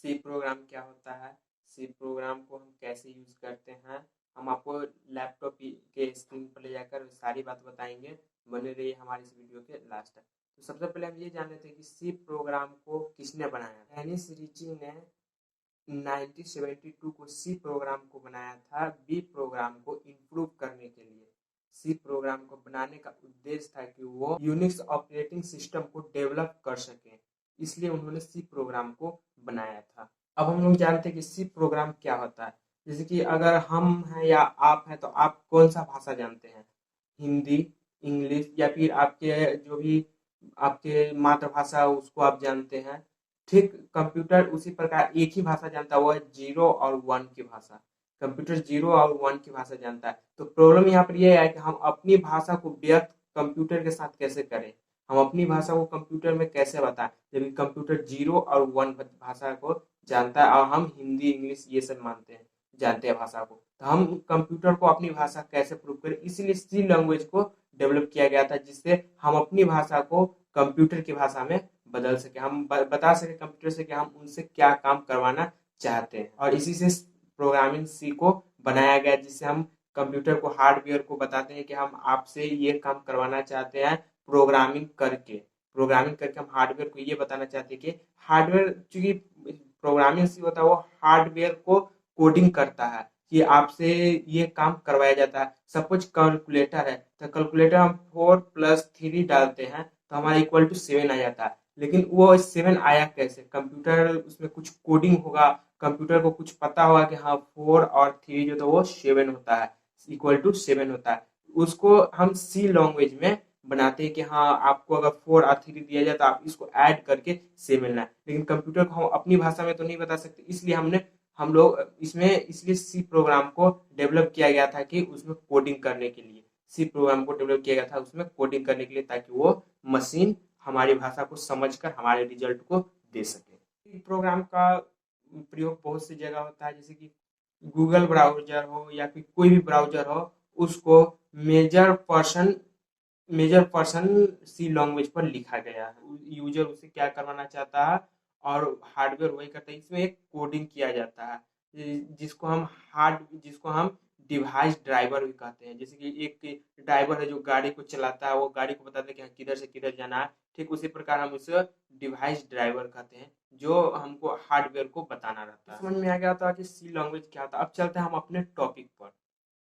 C program क्या होता है, सी प्रोग्राम को हम कैसे यूज़ करते हैं, हम आपको लैपटॉप के स्क्रीन पर ले जाकर सारी बात बताएंगे। बने रहिए हमारी इस वीडियो के लास्ट तक। तो सबसे पहले हम ये जान लेते हैं कि सी प्रोग्राम को किसने बनाया। डेनिस रिची ने 1972 को सी प्रोग्राम को बनाया था, बी प्रोग्राम को इम्प्रूव करने के लिए। सी प्रोग्राम को बनाने का उद्देश्य था कि वो यूनिक्स ऑपरेटिंग सिस्टम को डेवलप कर सकें, इसलिए उन्होंने सी प्रोग्राम को बनाया था। अब हम लोग जानते हैं कि सी प्रोग्राम क्या होता है। जैसे कि अगर हम हैं या आप हैं तो आप कौन सा भाषा जानते हैं, हिंदी, इंग्लिश या फिर आपके जो भी आपके मातृभाषा उसको आप जानते हैं। ठीक कंप्यूटर उसी प्रकार एक ही भाषा जानता है, वो है जीरो और वन की भाषा। कंप्यूटर जीरो और वन की भाषा जानता है। तो प्रॉब्लम यहाँ पर यह है कि हम अपनी भाषा को व्यक्त कंप्यूटर के साथ कैसे करें, हम अपनी भाषा को कंप्यूटर में कैसे बताएं, जबकि कंप्यूटर जीरो और वन भाषा को जानता है और हम हिंदी इंग्लिश ये सब मानते हैं, जानते हैं भाषा को। तो हम कंप्यूटर को अपनी भाषा कैसे प्रूव करें, इसीलिए सी लैंग्वेज को डेवलप किया गया था, जिससे हम अपनी भाषा को कंप्यूटर की भाषा में बदल सके, हम बता सके कंप्यूटर से कि हम उनसे क्या काम करवाना चाहते हैं। और इसी से प्रोग्रामिंग सी को बनाया गया, जिससे हम कंप्यूटर को हार्डवेयर को बताते हैं कि हम आपसे ये काम करवाना चाहते हैं प्रोग्रामिंग करके हम हार्डवेयर को ये बताना चाहते हैं कि हार्डवेयर, चूंकि प्रोग्रामिंग सी होता है वो हार्डवेयर को कोडिंग करता है कि आपसे ये काम करवाया जाता है। सपोज कैलकुलेटर है तो कैलकुलेटर हम 4+3 डालते हैं तो हमारा इक्वल टू 7 आ जाता है, लेकिन वो 7 आया कैसे, कंप्यूटर उसमें कुछ कोडिंग होगा, कंप्यूटर को कुछ पता होगा कि हाँ 4 और 3 जो तो वो 7 होता है, इक्वल टू 7 होता है। उसको हम सी लैंग्वेज में बनाते हैं कि हाँ आपको अगर 4 और 3 दिया जाए तो आप इसको ऐड करके 7 मिलना है, लेकिन कंप्यूटर को हम अपनी भाषा में तो नहीं बता सकते, इसलिए हम लोग इसमें इसलिए सी प्रोग्राम को डेवलप किया गया था कि उसमें कोडिंग करने के लिए, सी प्रोग्राम को डेवलप किया गया था उसमें कोडिंग करने के लिए, ताकि वो मशीन हमारी भाषा को समझकर हमारे रिजल्ट को दे सके। प्रोग्राम का प्रयोग बहुत सी जगह होता है, जैसे कि गूगल ब्राउजर हो या फिर कोई भी ब्राउजर हो, उसको मेजर पर्सन मेजर पर्सन सी लैंग्वेज पर लिखा गया है। यूजर उसे क्या करवाना चाहता है और हार्डवेयर वही करता है। इसमें एक कोडिंग किया जाता है जिसको हम डिवाइस ड्राइवर भी कहते हैं। जैसे कि एक ड्राइवर है जो गाड़ी को चलाता है, वो गाड़ी को बताता है कि किधर से किधर जाना है, ठीक उसी प्रकार हम उसे डिवाइस ड्राइवर कहते हैं, जो हमको हार्डवेयर को बताना रहता है। समझ में आ गया था कि सी लैंग्वेज क्या होता है। अब चलते हैं हम अपने टॉपिक पर।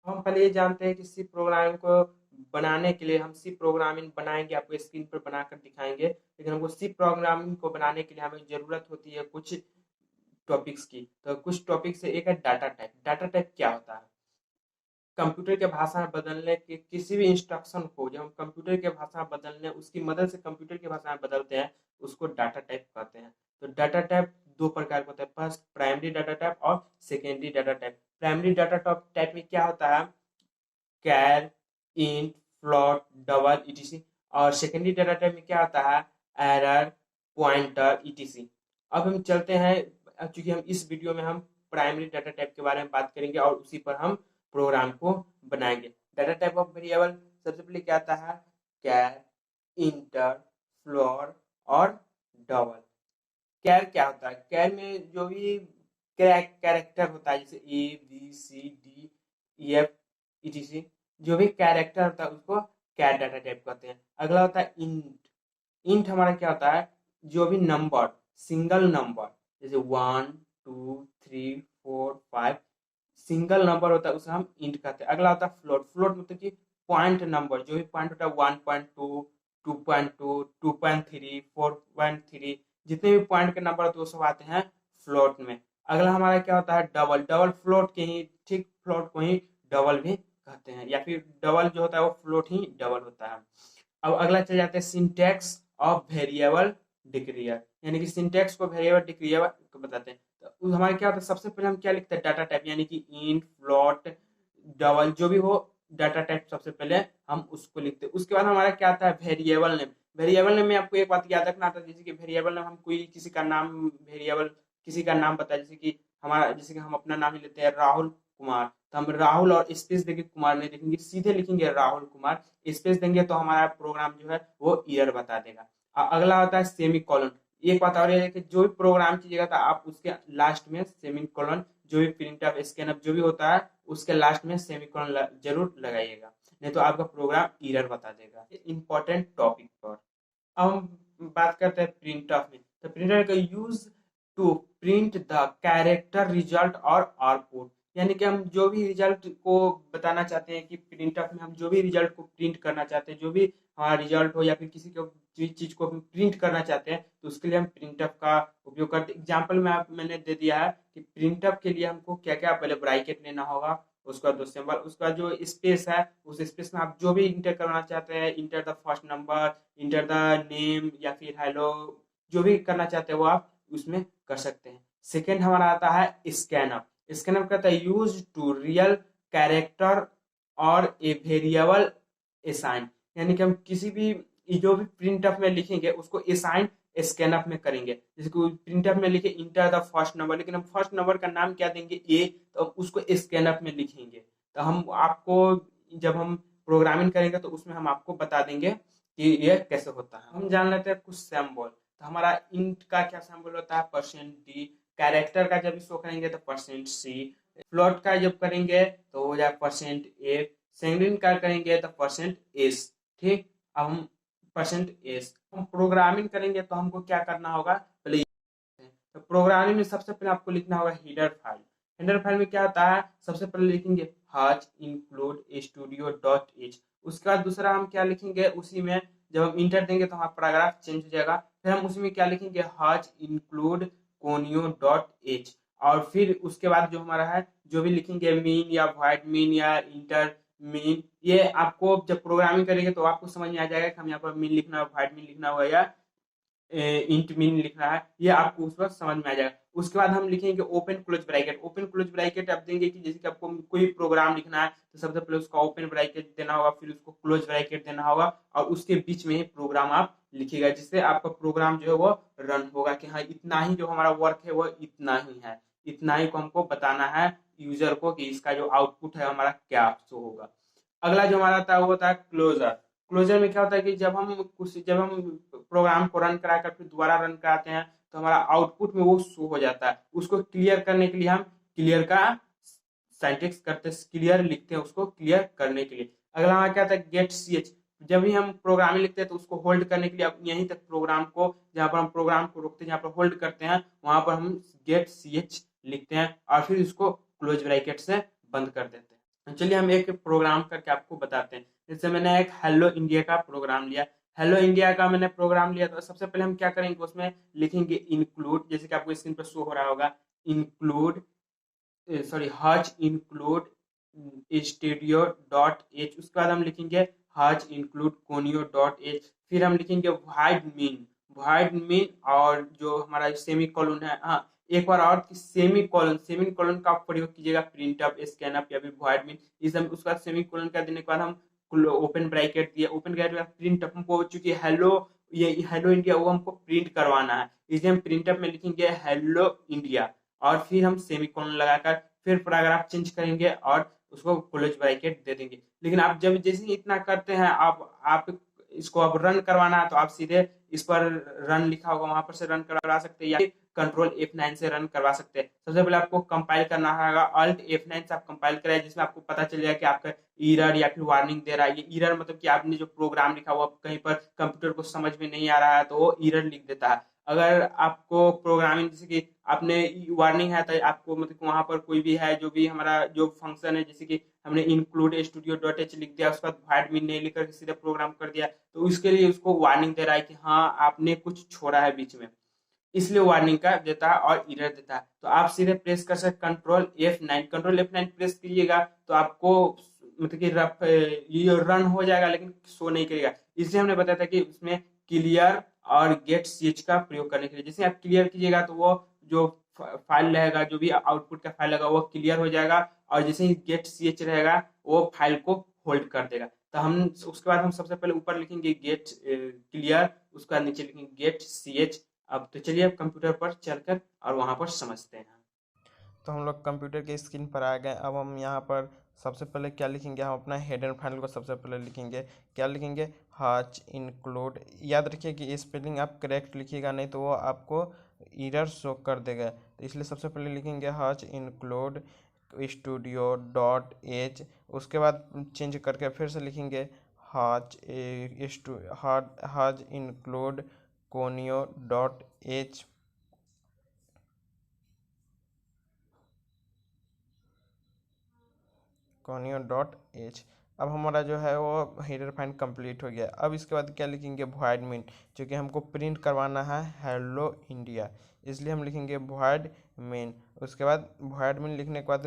हम पहले ये जानते हैं कि सी प्रोग्रामिंग को बनाने के लिए हम सी प्रोग्रामिंग बनाएंगे, आपको स्क्रीन पर बनाकर दिखाएंगे, लेकिन हमको सी प्रोग्रामिंग को बनाने के लिए हमें ज़रूरत होती है कुछ टॉपिक्स की। तो कुछ टॉपिक से एक है डाटा टाइप। डाटा टाइप क्या होता है, कंप्यूटर के भाषा में बदलने के किसी भी इंस्ट्रक्शन को जब हम कंप्यूटर के भाषा में बदलने उसकी मदद से कंप्यूटर की भाषा में बदलते हैं, उसको डाटा टाइप कहते हैं। तो डाटा टाइप दो प्रकार का होता है, फर्स्ट प्राइमरी डाटा टाइप और secondary data type. Primary data type में क्या होता है, कैर, इंट, फ्लोट, डबल ईटीसी। और सेकेंडरी डाटा टाइप में क्या होता है, एरर, पॉइंटर ईटीसी। अब हम चलते हैं, चूंकि हम इस वीडियो में हम प्राइमरी डाटा टाइप के बारे में बात करेंगे और उसी पर हम प्रोग्राम को बनाएंगे। डाटा टाइप ऑफ वेरिएबल सबसे पहले क्या आता है, कैर, इंटर, फ्लोर और डबल। कैर क्या होता है, कैर में जो भी कैरेक्टर होता है, जैसे A B C D E F ETC, जो भी कैरेक्टर होता है उसको कैर डाटा टाइप कहते हैं। अगला होता है इंट। इंट हमारा क्या होता है, जो भी नंबर, सिंगल नंबर, जैसे 1 2 3 4 5 सिंगल नंबर होता है उसे हम इंट कहते हैं। अगला होता है फ्लोट। फ्लोट मतलब कि पॉइंट नंबर, जो भी पॉइंट होता है 1.2 2.2 2.3 4.3, जितने भी पॉइंट के नंबर होते हैं वो सब आते हैं फ्लोट में। अगला हमारा क्या होता है डबल। डबल फ्लोट के ही ठीक फ्लोट को ही डबल भी कहते हैं, या फिर डबल जो होता है वो फ्लोट ही डबल होता है। अब अगला चल जाते हैं सिंटैक्स ऑफ वेरिएबल डिक्रियर, यानी कि सिंटैक्स को वेरिएबल डिक्रियर को बताते हैं। तो हमारे क्या होता है, सबसे पहले हम क्या लिखते हैं, डाटा टाइप, यानी कि इंट, फ्लोट, डबल, जो भी हो डाटा टाइप सबसे पहले हम उसको लिखते हैं। उसके बाद हमारा क्या आता है, वेरिएबल नेम। वेरिएबल नेम में आपको एक बात याद रखना आता है, जैसे कि वेरिएबल नेम हम कोई किसी का नाम, वेरिएबल किसी का नाम बताए, जैसे कि हम अपना नाम ही लेते हैं राहुल कुमार, तो हम राहुल और स्पेस देंगे, कुमार नहीं लिखेंगे, सीधे लिखेंगे राहुल कुमार। स्पेस देंगे तो हमारा प्रोग्राम जो है वो एरर बता देगा। अगला होता है सेमी कॉलन। एक बात और है कि जो भी प्रोग्राम कीजिएगा तो आप उसके लास्ट में सेमीकोलन, जो भी प्रिंटफ स्कैनफ जो भी होता है उसके लास्ट में सेमीकोलन जरूर लगाइएगा, नहीं तो आपका प्रोग्राम एरर बता देगा। इंपॉर्टेंट टॉपिक पर अब हम बात करते हैं प्रिंटफ में। तो प्रिंटर का use to print the character result और आउटपुट, यानी कि हम जो भी रिजल्ट को बताना चाहते हैं कि प्रिंटफ में हम जो भी रिजल्ट को प्रिंट करना चाहते हैं, जो भी हमारा रिजल्ट हो या फिर किसी को चीज को हम प्रिंट करना चाहते हैं, तो उसके लिए हम प्रिंटफ का उपयोग करते हैं। एग्जाम्पल में मैंने दे दिया है कि प्रिंटफ के लिए हमको क्या क्या पहले ब्रैकेट लेना होगा, उसका दो सिंबल, उसका जो स्पेस है उस स्पेस में आप जो भी इंटर करना चाहते हैं, enter the first number, enter the name या फिर हेलो, जो भी करना चाहते हैं वो आप उसमें कर सकते हैं। सेकेंड हमारा आता है स्कैनअप। स्कैनअप कहता है यूज टू रियल कैरेक्टर और ए वेरिएबल असाइन, यानी कि हम किसी भी जो भी प्रिंटअप में लिखेंगे उसको असाइन स्कैनअप में करेंगे। जैसे कि प्रिंटअप में लिखे इंटर द फर्स्ट नंबर, लेकिन हम फर्स्ट नंबर का नाम क्या देंगे ए, तो उसको स्कैनअप में लिखेंगे। तो हम आपको जब हम प्रोग्रामिंग करेंगे तो उसमें हम आपको बता देंगे कि ये कैसे होता है। हम जान लेते हैं कुछ सिंबल। तो हमारा इंट का क्या सिंबल होता है, %d। कैरेक्टर का जब शो करेंगे तो %c। फ्लोट का जब करेंगे तो हो जाए %f। सेंगलिन का करेंगे तो %s। ठीक, अब हम %s हम प्रोग्रामिंग करेंगे तो हमको क्या करना होगा, पहले तो प्रोग्रामिंग में सबसे पहले आपको लिखना होगा हेडर फाइल। हेडर फाइल में क्या होता है, सबसे पहले लिखेंगे हज इंक्लूड स्टूडियो डॉट एच। उसके बाद दूसरा हम क्या लिखेंगे, उसी में जब हम इंटर देंगे तो हमारा पैराग्राफ चेंज हो जाएगा। फिर हम उसी में क्या लिखेंगे, हज इंक्लूड कोनियो डॉट एच। और फिर उसके बाद जो हमारा है जो भी लिखेंगे मीन या वाइड मीन या इंटर मीन, ये आपको जब प्रोग्रामिंग करेंगे तो आपको समझ में आ जाएगा कि हम यहाँ पर मीन लिखना है, वाइड मीन लिखना होगा या इंट मीन लिखना है, ये आपको उस वक्त समझ में आ जाएगा। उसके बाद हम लिखेंगे open close bracket. Open close bracket आप देंगे कि जैसे कि आपको कोई प्रोग्राम लिखना है तो सबसे पहले उसका ओपन ब्रैकेट देना होगा, फिर उसको क्लोज ब्रैकेट देना होगा और उसके बीच में ही प्रोग्राम आप लिखिएगा, जिससे आपका प्रोग्राम जो है वो रन होगा कि हाँ इतना ही जो हमारा वर्क है वो इतना ही है, इतना ही को हमको बताना है यूजर को कि इसका जो आउटपुट है हमारा क्या शो होगा। अगला जो हमारा था वो होता है क्लोजर। क्लोजर में क्या होता है कि जब हम प्रोग्राम को रन करा कर फिर दोबारा रन कराते हैं तो हमारा आउटपुट में वो शो हो जाता है। उसको क्लियर करने के लिए हम क्लियर का सिंटैक्स करते हैं, क्लियर लिखते हैं उसको क्लियर करने के लिए। अगला हमारा क्या था, गेट ch। जब भी हम प्रोग्रामिंग लिखते हैं तो उसको होल्ड करने के लिए यहीं तक प्रोग्राम को, जहां पर हम प्रोग्राम को रोकते हैं, जहां पर होल्ड करते हैं वहां पर हम गेट ch लिखते हैं और फिर इसको क्लोज ब्रैकेट से बंद कर देते हैं। चलिए हम एक प्रोग्राम करके आपको बताते हैं। जैसे मैंने एक हेलो इंडिया का प्रोग्राम लिया। हेलो इंडिया का मैंने प्रोग्राम लिया तो सबसे पहले हम क्या करेंगे, उसमें लिखेंगे इंक्लूड, जैसे कि आपको स्क्रीन पर शो हो रहा होगा, इंक्लूड हज इंक्लूड स्टूडियो डॉट एच। उसके बाद हम लिखेंगे हज इंक्लूड कोनियो डॉट एच। फिर हम लिखेंगे वाइड मीन और जो हमारा सेमी कॉलन है, हाँ एक बार और सेमी कॉलन का प्रयोग कीजिएगा प्रिंटअप स्कैनअप या फिर वाइड मीन इस उसके बाद सेमी कॉलन का देने के बाद हम ओपन ब्रैकेट दिया, ओपन ब्रैकेट प्रिंटअप हमको चूंकि हेलो ये हेलो इंडिया वो हमको प्रिंट करवाना है, इसलिए हम प्रिंटअप में लिखेंगे हेलो इंडिया और फिर हम सेमीकोलन लगाकर फिर पैराग्राफ चेंज करेंगे और उसको क्लोज ब्रैकेट दे देंगे। लेकिन आप जब जैसे ही इतना करते हैं आप इसको अब रन करवाना है तो आप सीधे इस पर रन लिखा होगा वहां पर से रन करवा सकते हैं या कंट्रोल F9 से रन करवा सकते हैं। सबसे पहले आपको कंपाइल करना होगा, अल्ट F9 से आप कंपाइल कराए, जिसमें आपको पता चल जाएगा कि आपका एरर या फिर वार्निंग दे रहा है। ये एरर मतलब कि आपने जो प्रोग्राम लिखा हुआ कहीं पर कंप्यूटर को समझ में नहीं आ रहा है तो वो एरर लिख देता है। अगर आपको प्रोग्रामिंग जैसे कि आपने वार्निंग है तो आपको मतलब वहां पर कोई भी है जो भी हमारा जो फंक्शन है, जैसे कि हमने इंक्लूड स्टूडियो डॉट एच लिख दिया, उसके बाद वाइड मीन नहीं लिखकर सीधे प्रोग्राम कर दिया, तो उसके लिए उसको वार्निंग दे रहा है कि हाँ आपने कुछ छोड़ा है बीच में, इसलिए वार्निंग का देता है और एरर देता है। तो आप सीधे प्रेस कर सकते कंट्रोल F9 प्रेस कीजिएगा तो आपको मतलब कि ये रन हो जाएगा लेकिन शो नहीं करेगा। इसलिए हमने बताया था कि उसमें क्लियर और गेट ch का प्रयोग करने के लिए, जैसे आप क्लियर कीजिएगा तो वो जो फाइल रहेगा, जो भी आउटपुट का फाइल रहेगा वो क्लियर हो जाएगा और जैसे ही गेट ch रहेगा वो फाइल को होल्ड कर देगा। तो हम उसके बाद हम सबसे पहले ऊपर लिखेंगे गेट क्लियर, उसके बाद नीचे लिखेंगे गेट ch। अब तो चलिए अब कंप्यूटर पर चलकर और वहां पर समझते हैं। तो हम लोग कंप्यूटर के स्क्रीन पर आ गए। अब हम यहाँ पर सबसे पहले क्या लिखेंगे, हम अपना हेड एंड फाइनल को सबसे पहले लिखेंगे, क्या लिखेंगे, हज इंक्लूड। याद रखिए कि स्पेलिंग आप करेक्ट लिखिएगा, नहीं तो वो आपको एरर शो कर देगा। तो इसलिए सबसे पहले लिखेंगे हज इंक्लूड स्टूडियो डॉट एच। उसके बाद चेंज करके फिर से लिखेंगे हज हज include conio dot H. Conio dot H. अब हमारा जो है वो हेडर फाइल कंप्लीट हो गया। अब इसके बाद क्या लिखेंगे, वॉइड मेन, क्योंकि हमको प्रिंट करवाना है हेलो इंडिया, इसलिए हम लिखेंगे वॉइड मेन। उसके बाद वॉइड मेन लिखने के बाद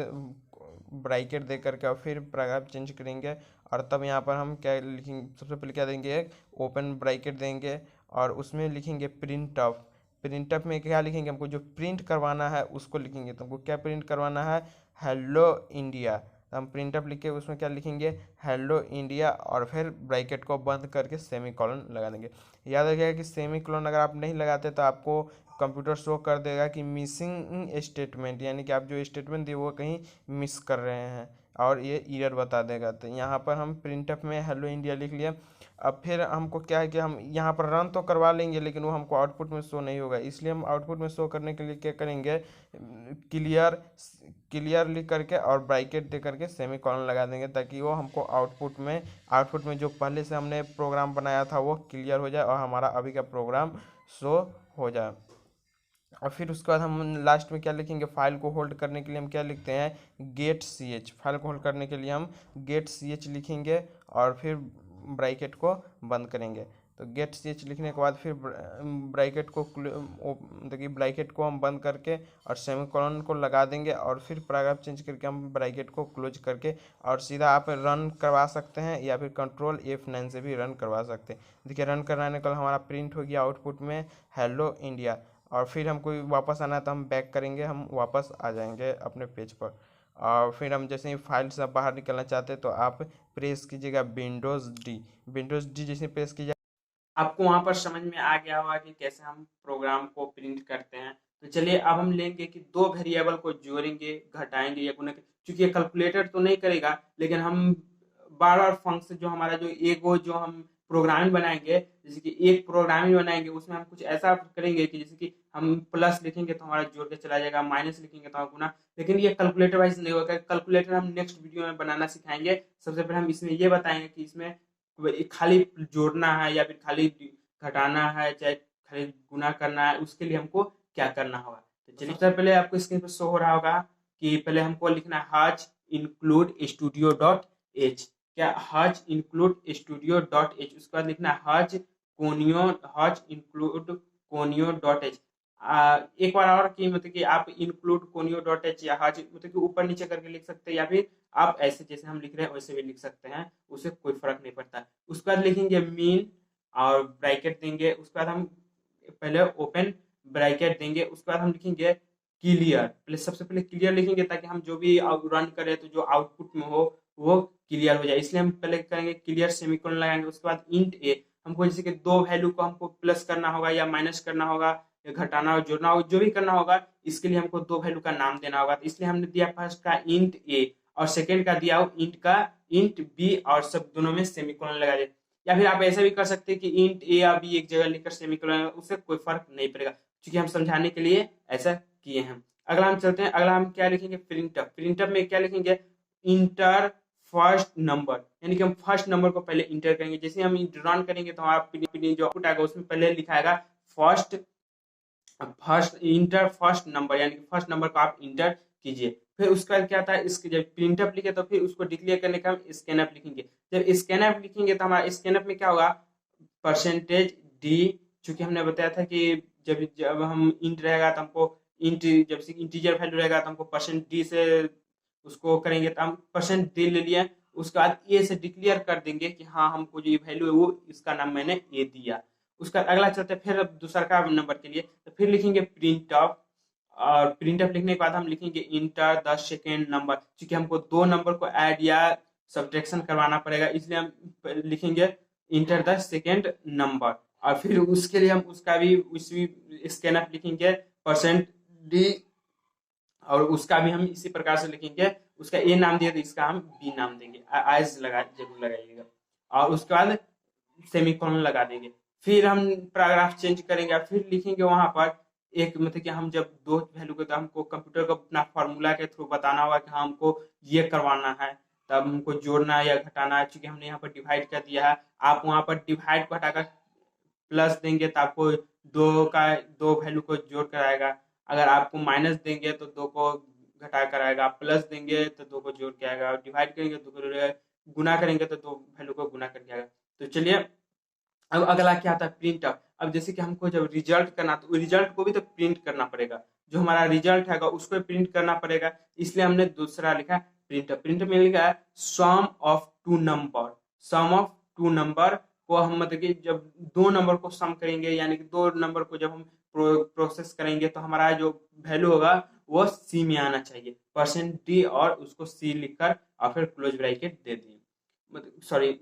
ब्रैकेट दे करके और फिर पैराग्राफ चेंज करेंगे। और तब यहाँ पर हम क्या लिखेंगे, सबसे पहले क्या देंगे, ओपन ब्रैकेट देंगे और उसमें लिखेंगे प्रिंट ऑफ। प्रिंट ऑफ में क्या लिखेंगे, हमको जो प्रिंट करवाना है उसको लिखेंगे। तो हमको क्या प्रिंट करवाना है, हेलो इंडिया। तो हम प्रिंट अप लिख के उसमें क्या लिखेंगे, हेलो इंडिया, और फिर ब्रैकेट को बंद करके सेमी कॉलन लगा देंगे। याद रखिएगा कि सेमी कॉलन अगर आप नहीं लगाते तो आपको कंप्यूटर शो कर देगा कि मिसिंग स्टेटमेंट, यानी कि आप जो स्टेटमेंट दिए वो कहीं मिस कर रहे हैं और ये एरर बता देगा। तो यहाँ पर हम प्रिंट अप में हेलो इंडिया लिख लिया। अब फिर हमको क्या है कि हम यहाँ पर रन तो करवा लेंगे, लेकिन वो हमको आउटपुट में शो नहीं होगा, इसलिए हम आउटपुट में शो करने के लिए क्या करेंगे, क्लियर क्लियर लिख करके और ब्रैकेट दे करके सेमी कॉलन लगा देंगे, ताकि वो हमको आउटपुट में जो पहले से हमने प्रोग्राम बनाया था वो क्लियर हो जाए और हमारा अभी का प्रोग्राम शो हो जाए। और फिर उसके बाद हम लास्ट में क्या लिखेंगे, फाइल को होल्ड करने के लिए हम क्या लिखते हैं, गेट सी एच। फाइल को होल्ड करने के लिए हम गेट सी एच लिखेंगे और फिर ब्रैकेट को बंद करेंगे। तो गेट सी एच लिखने के बाद फिर ब्रैकेट को देखिए ब्रैकेट को हम बंद करके और सेमीकोलन को लगा देंगे और फिर पैराग्राफ चेंज करके हम ब्रैकेट को क्लोज करके और सीधा आप रन करवा सकते हैं या फिर कंट्रोल F9 से भी रन करवा सकते हैं। देखिए रन कराने का हमारा प्रिंट हो गया आउटपुट में हेलो इंडिया। और फिर हमको वापस आना है तो हम बैक करेंगे, हम वापस आ जाएंगे अपने पेज पर। और फिर हम जैसे ही फाइल से बाहर निकलना चाहते हैं तो आप प्रेस कीजिएगा विंडोज़ डी जैसे प्रेस कीजिए। आपको वहां पर समझ में आ गया होगा कि कैसे हम प्रोग्राम को प्रिंट करते हैं। तो चलिए अब हम लेंगे कि दो वेरिएबल को जोड़ेंगे, घटाएंगे या गुणा, क्योंकि ये कैलकुलेटर तो नहीं करेगा, लेकिन हम बार बार फंक्शन जो हमारा जो एगो जो हम प्रोग्रामिंग बनाएंगे, जैसे कि एक प्रोग्रामिंग बनाएंगे उसमें हम कुछ ऐसा करेंगे कि जैसे कि हम प्लस लिखेंगे तो हमारा जोड़ के चला जाएगा, माइनस लिखेंगे तो हमारा गुना। लेकिन ये कैलकुलेटर वाइज नहीं होगा। कैलकुलेटर हम नेक्स्ट वीडियो में बनाना सिखाएंगे। सबसे पहले हम इसमें ये बताएंगे कि इसमें खाली जोड़ना है या फिर खाली घटाना है, चाहे खाली गुना करना है, उसके लिए हमको क्या करना होगा। तो चलिए सबसे पहले आपको स्क्रीन पर शो हो रहा होगा कि पहले हमको लिखना है हज इंक्लूड स्टूडियो डॉट एच। क्या, हज इंक्लूड स्टूडियो डॉट एच। उसके बाद लिखना है हज इंक्लूड कोनियो डॉट एच। एक बार और कि मतलब कि आप इंक्लूड कोनियो डॉट एच या हज मतलब कि ऊपर नीचे करके लिख सकते हैं, या फिर आप ऐसे जैसे हम लिख रहे हैं वैसे भी लिख सकते हैं, उससे कोई फर्क नहीं पड़ता। उसके बाद लिखेंगे मीन और ब्रैकेट देंगे। उसके बाद हम पहले ओपन ब्रैकेट देंगे। उसके बाद हम लिखेंगे क्लियर। पहले सबसे पहले क्लियर लिखेंगे ताकि हम जो भी रन करें तो जो आउटपुट में हो वो क्लियर हो जाए, इसलिए हम पहले करेंगे क्लियर सेमीकोलन लगाएंगे। उसके बाद इंट ए, हमको जैसे कि दो वैल्यू को हमको प्लस करना होगा या माइनस करना होगा या घटाना हो जोड़ना हो, जो भी करना होगा, इसके लिए हमको दो वैल्यू का नाम देना होगा। तो इसलिए हमने दिया फर्स्ट का इंट ए और सेकेंड का दिया हो इंट बी और सब दोनों में सेमीकोलन लगा दे। या फिर आप ऐसा भी कर सकते हैं कि इंट ए या बी एक जगह लिखकर सेमीकोलन, उससे कोई फर्क नहीं पड़ेगा, क्योंकि हम समझाने के लिए ऐसा किए हैं। अगला हम चलते हैं, अगला हम क्या लिखेंगे, प्रिंटअप। प्रिंटअप में क्या लिखेंगे, इंटर फर्स्ट नंबर, यानी कि हम फर्स्ट नंबर को पहले इंटर करेंगे। जैसे हम रन करेंगे तो हमारा जो आउटपुट आएगा उसमें पहले लिखा आएगा first first inter first number, यानी कि फर्स्ट नंबर को आप इंटर कीजिए। फिर उसका क्या था, इसके जब प्रिंटअप लिखे तो फिर उसको डिक्लेयर करने का हम स्कैनअप लिखेंगे। जब स्कैनअप लिखेंगे तो हमारा स्कैनअप में क्या होगा, परसेंटेज डी, चूंकि हमने बताया था कि जब जब हम इंट रहेगा तो हमको इंट, जब से इंटीजर वैल्यू रहेगा तो हमको परसेंट डी से उसको करेंगे, तो हम परसेंट डी ले लिए। उसके बाद ए से डिक्लेयर कर देंगे कि हाँ हमको जो ये वैल्यू है वो इसका नाम मैंने ए दिया। उसका अगला चलते हैं फिर अब दूसरा का नंबर के लिए, तो फिर लिखेंगे प्रिंट ऑफ। और प्रिंट ऑफ लिखने के बाद हम लिखेंगे इंटर द सेकेंड नंबर, क्योंकि हमको दो नंबर को ऐड या सब्ट्रैक्शन करवाना पड़ेगा, इसलिए हम लिखेंगे इंटर द सेकेंड नंबर। और फिर उसके लिए हम उसका भी उसी स्कैनअप लिखेंगे परसेंट डी और उसका भी हम इसी प्रकार से लिखेंगे। उसका ए नाम दिया तो इसका हम बी नाम देंगे। आइज लगा जरूर लगाइएगा। और उसके बाद सेमीकोलन लगा देंगे। फिर हम पैराग्राफ चेंज करेंगे और फिर लिखेंगे वहां पर एक, मतलब कि हम जब दो वैल्यू को, तो हमको कंप्यूटर को अपना फॉर्मूला के थ्रू बताना होगा कि हाँ हमको ये करवाना है, तब हमको जोड़ना है या घटाना है। चूंकि हमने यहाँ पर डिवाइड कर दिया है, आप वहां पर डिवाइड को हटाकर प्लस देंगे तो आपको दो वैल्यू को जोड़ कर आएगा। अगर आपको माइनस देंगे तो दो को घटा कर आएगा, प्लस देंगे तो दो को जोड़ के आएगा, और डिवाइड करेंगे तो गुना करेंगे तो दो वैल्यू को गुना करके आएगा। तो चलिए, अब अगला क्या आता है, प्रिंट। अब जैसे कि हमको जब रिजल्ट करना, तो रिजल्ट को भी तो प्रिंट करना पड़ेगा। जो हमारा रिजल्ट है उसको प्रिंट करना पड़ेगा, इसलिए हमने दूसरा लिखा है प्रिंट। प्रिंट में लिखा है sum of two number. Sum of two number को हम, मतलब कि जब दो नंबर को सम करेंगे, यानी कि दो नंबर को जब हम प्रोसेस करेंगे, तो हमारा जो वैल्यू होगा वो सी में आना चाहिए, परसेंट डी, और उसको सी लिखकर और फिर क्लोज ब्रैकेट दे दिए, मतलब सॉरी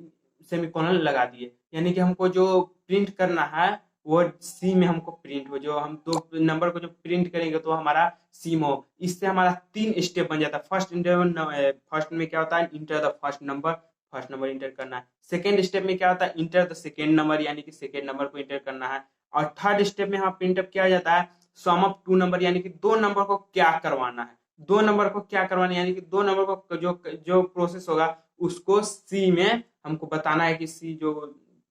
सेमीकोलन लगा दिए। यानी कि हमको जो प्रिंट करना है वो सी में हमको प्रिंट हो। जो हम दो नंबर को जो प्रिंट करेंगे तो हमारा सी में हो। इससे हमारा 3 स्टेप बन जाता है। फर्स्ट में क्या होता है, enter the first number inter करना है। सेकेंड स्टेप में क्या होता है, इंटर द सेकेंड नंबर, यानी कि सेकेंड नंबर को इंटर करना है। और थर्ड स्टेप में यहाँ प्रिंटअप किया जाता है सम ऑफ टू नंबर, यानी कि दो नंबर को क्या करवाना है। दो नंबर को क्या करवाना है, यानी कि दो नंबर को जो जो प्रोसेस होगा उसको सी में हमको बताना है, कि सी जो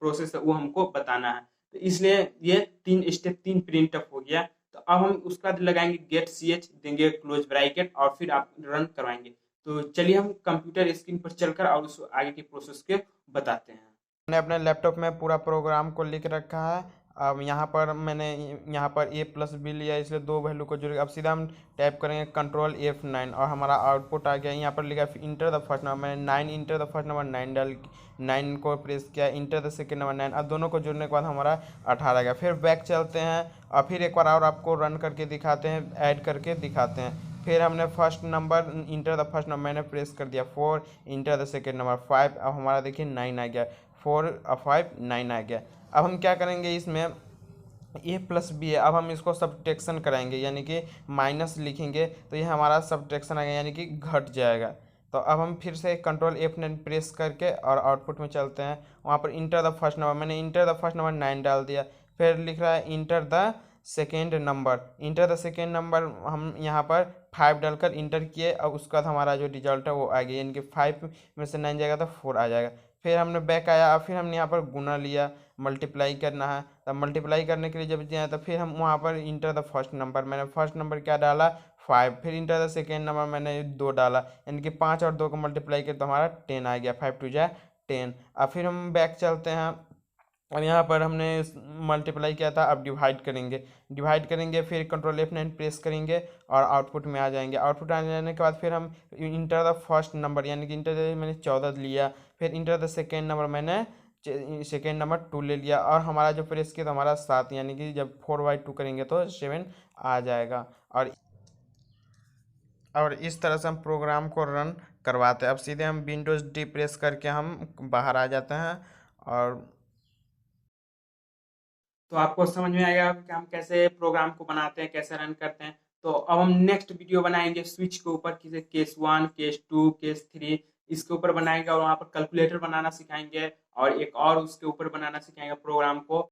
प्रोसेस है वो हमको बताना है। तो इसलिए ये 3 प्रिंटअप हो गया। तो अब हम उसका लगाएंगे गेट सी एच, देंगे क्लोज ब्रैकेट, और फिर आप रन करवाएंगे। तो चलिए हम कंप्यूटर स्क्रीन पर चलकर और उस आगे के प्रोसेस के बताते हैं। मैंने अपने लैपटॉप में पूरा प्रोग्राम को लिख रखा है। अब यहाँ पर मैंने यहाँ पर ए प्लस बी लिया, इसलिए दो वैल्यू को जोड़, अब सीधा हम टाइप करेंगे कंट्रोल F9 और हमारा आउटपुट आ गया। यहाँ पर लिखा है इंटर द फर्स्ट नंबर, मैंने 9 इंटर द फर्स्ट नंबर 9 डाल 9 को प्रेस किया, इंटर द सेकेंड नंबर 9। अब दोनों को जोड़ने के बाद हमारा 18 आ गया। फिर बैक चलते हैं और फिर एक बार और आपको रन करके दिखाते हैं, ऐड करके दिखाते हैं। फिर हमने first number enter the first number मैंने प्रेस कर दिया 4, इंटर द सेकेंड नंबर 5। अब हमारा देखिए 9 आ गया, 4 और 5 9 आ गया। अब हम क्या करेंगे, इसमें ए प्लस बी है, अब हम इसको सब्ट्रैक्शन कराएंगे, यानी कि माइनस लिखेंगे तो ये हमारा सब्ट्रैक्शन आ गया, यानी कि घट जाएगा। तो अब हम फिर से कंट्रोल F9 प्रेस करके और आउटपुट में चलते हैं। वहाँ पर इंटर द फर्स्ट नंबर, मैंने इंटर द फर्स्ट नंबर 9 डाल दिया। फिर लिख रहा है enter the second number, enter the second number हम यहाँ पर 5 डालकर इंटर किए। और उसका हमारा जो रिजल्ट है वो आ गया, यानी कि 5 में से 9 जाएगा तो 4 आ जाएगा। फिर हमने बैक आया और फिर हमने यहाँ पर गुना लिया, मल्टीप्लाई करना है। तब मल्टीप्लाई करने के लिए जब दिया तो फिर हम वहाँ पर इंटर द फर्स्ट नंबर, मैंने फर्स्ट नंबर क्या डाला 5। फिर इंटर द सेकेंड नंबर मैंने 2 डाला, यानी कि 5 और 2 को मल्टीप्लाई किया तो हमारा 10 आ गया, 5 2 जा 10। अब फिर हम बैक चलते हैं और यहाँ पर हमने मल्टीप्लाई किया था, अब डिवाइड करेंगे फिर कंट्रोल F9 प्रेस करेंगे और आउटपुट में आ जाएंगे। आउटपुट आ जाने के बाद फिर हम इंटर द फर्स्ट नंबर, यानी कि इंटर मैंने 14 लिया। फिर इंटर द सेकेंड नंबर, मैंने सेकेंड नंबर 2 ले लिया और हमारा जो प्रेस किया तो हमारा 7, यानी कि जब 4/2 करेंगे तो 7 आ जाएगा। और इस तरह से हम प्रोग्राम को रन करवाते हैं। अब सीधे हम विंडोज़ डी प्रेस करके हम बाहर आ जाते हैं। और तो आपको समझ में आएगा कि हम कैसे प्रोग्राम को बनाते हैं, कैसे रन करते हैं। तो अब हम नेक्स्ट वीडियो बनाएंगे स्विच के ऊपर, किसी केस 1, केस 2, केस 3 इसके ऊपर बनाएंगे, और वहाँ पर कैलकुलेटर बनाना सिखाएंगे और एक और उसके ऊपर बनाना सिखाएंगे प्रोग्राम को।